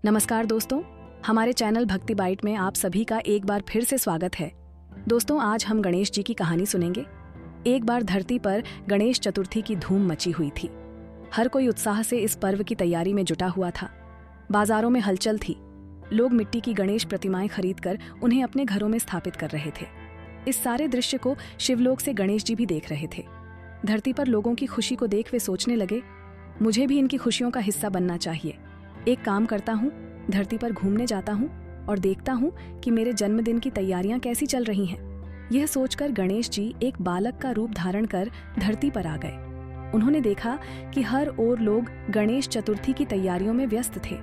नमस्कार दोस्तों, हमारे चैनल भक्ति बाइट में आप सभी का एक बार फिर से स्वागत है। दोस्तों, आज हम गणेश जी की कहानी सुनेंगे। एक बार धरती पर गणेश चतुर्थी की धूम मची हुई थी। हर कोई उत्साह से इस पर्व की तैयारी में जुटा हुआ था। बाजारों में हलचल थी। लोग मिट्टी की गणेश प्रतिमाएं खरीदकर उन्हें अपने घरों में स्थापित कर रहे थे। इस सारे दृश्य को शिवलोक से गणेश जी भी देख रहे थे। धरती पर लोगों की खुशी को देख वे सोचने लगे, मुझे भी इनकी खुशियों का हिस्सा बनना चाहिए। एक काम करता हूँ, धरती पर घूमने जाता हूँ और देखता हूँ कि मेरे जन्मदिन की तैयारियां कैसी चल रही हैं। यह सोचकर गणेश जी एक बालक का रूप धारण कर धरती पर आ गए। उन्होंने देखा कि हर ओर लोग गणेश चतुर्थी की तैयारियों में व्यस्त थे।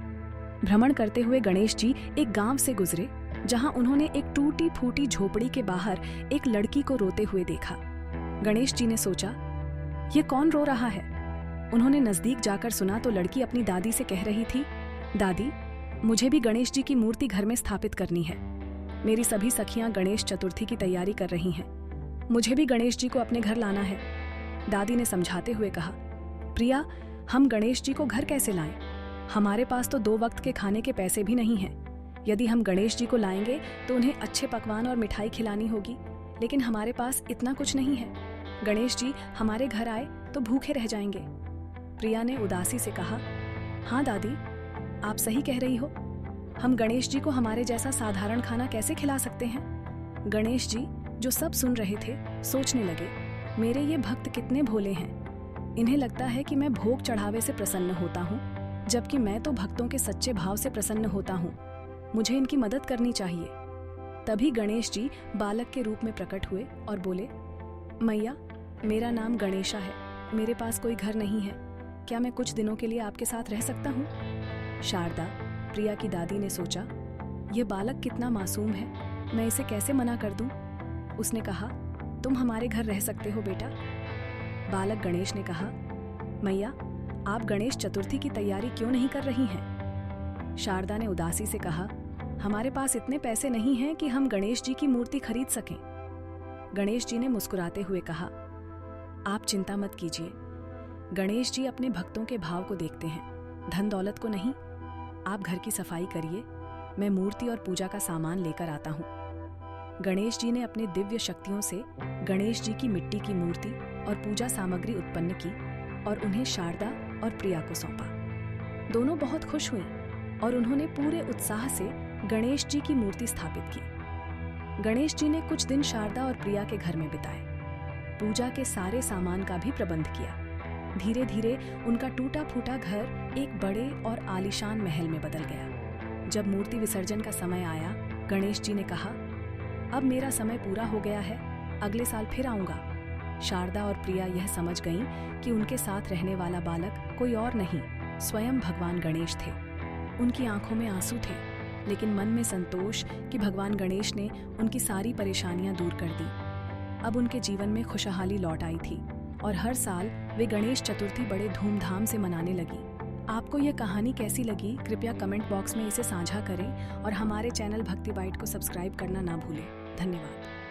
भ्रमण करते हुए गणेश जी एक गांव से गुजरे, जहां उन्होंने एक टूटी फूटी झोपड़ी के बाहर एक लड़की को रोते हुए देखा। गणेश जी ने सोचा, ये कौन रो रहा है? उन्होंने नजदीक जाकर सुना तो लड़की अपनी दादी से कह रही थी, दादी, मुझे भी गणेश जी की मूर्ति घर में स्थापित करनी है। मेरी सभी सखियां गणेश चतुर्थी की तैयारी कर रही हैं। मुझे भी गणेश जी को अपने घर लाना है। दादी ने समझाते हुए कहा, प्रिया, हम गणेश जी को घर कैसे लाएं? हमारे पास तो 2 वक्त के खाने के पैसे भी नहीं हैं। यदि हम गणेश जी को लाएंगे तो उन्हें अच्छे पकवान और मिठाई खिलानी होगी, लेकिन हमारे पास इतना कुछ नहीं है। गणेश जी हमारे घर आए तो भूखे रह जाएंगे। प्रिया ने उदासी से कहा, हाँ दादी, आप सही कह रही हो। हम गणेश जी को हमारे जैसा साधारण खाना कैसे खिला सकते हैं? गणेश जी, जो सब सुन रहे थे, सोचने लगे, मेरे ये भक्त कितने भोले हैं। इन्हें लगता है कि मैं भोग चढ़ावे से प्रसन्न होता हूँ, जबकि मैं तो भक्तों के सच्चे भाव से प्रसन्न होता हूँ। मुझे इनकी मदद करनी चाहिए। तभी गणेश जी बालक के रूप में प्रकट हुए और बोले, मैया, मेरा नाम गणेशा है। मेरे पास कोई घर नहीं है। क्या मैं कुछ दिनों के लिए आपके साथ रह सकता हूँ? शारदा, प्रिया की दादी ने सोचा, यह बालक कितना मासूम है, मैं इसे कैसे मना कर दूं? उसने कहा, तुम हमारे घर रह सकते हो बेटा। बालक गणेश ने कहा, मैया, आप गणेश चतुर्थी की तैयारी क्यों नहीं कर रही हैं? शारदा ने उदासी से कहा, हमारे पास इतने पैसे नहीं हैं कि हम गणेश जी की मूर्ति खरीद सकें। गणेश जी ने मुस्कुराते हुए कहा, आप चिंता मत कीजिए। गणेश जी अपने भक्तों के भाव को देखते हैं, धन दौलत को नहीं। आप घर की सफाई करिए, मैं मूर्ति और पूजा का सामान लेकर आता हूँ। गणेश जी ने अपने दिव्य शक्तियों से गणेश जी की मिट्टी की मूर्ति और पूजा सामग्री उत्पन्न की और उन्हें शारदा और प्रिया को सौंपा। दोनों बहुत खुश हुईं और उन्होंने पूरे उत्साह से गणेश जी की मूर्ति स्थापित की। गणेश जी ने कुछ दिन शारदा और प्रिया के घर में बिताए। पूजा के सारे सामान का भी प्रबंध किया। धीरे धीरे उनका टूटा फूटा घर एक बड़े और आलीशान महल में बदल गया। जब मूर्ति विसर्जन का समय आया, गणेश जी ने कहा, अब मेरा समय पूरा हो गया है, अगले साल फिर आऊंगा। शारदा और प्रिया यह समझ गईं कि उनके साथ रहने वाला बालक कोई और नहीं, स्वयं भगवान गणेश थे। उनकी आंखों में आंसू थे, लेकिन मन में संतोष कि भगवान गणेश ने उनकी सारी परेशानियां दूर कर दी। अब उनके जीवन में खुशहाली लौट आई थी और हर साल वे गणेश चतुर्थी बड़े धूमधाम से मनाने लगी। आपको यह कहानी कैसी लगी, कृपया कमेंट बॉक्स में इसे साझा करें और हमारे चैनल भक्ति बाइट को सब्सक्राइब करना ना भूलें। धन्यवाद।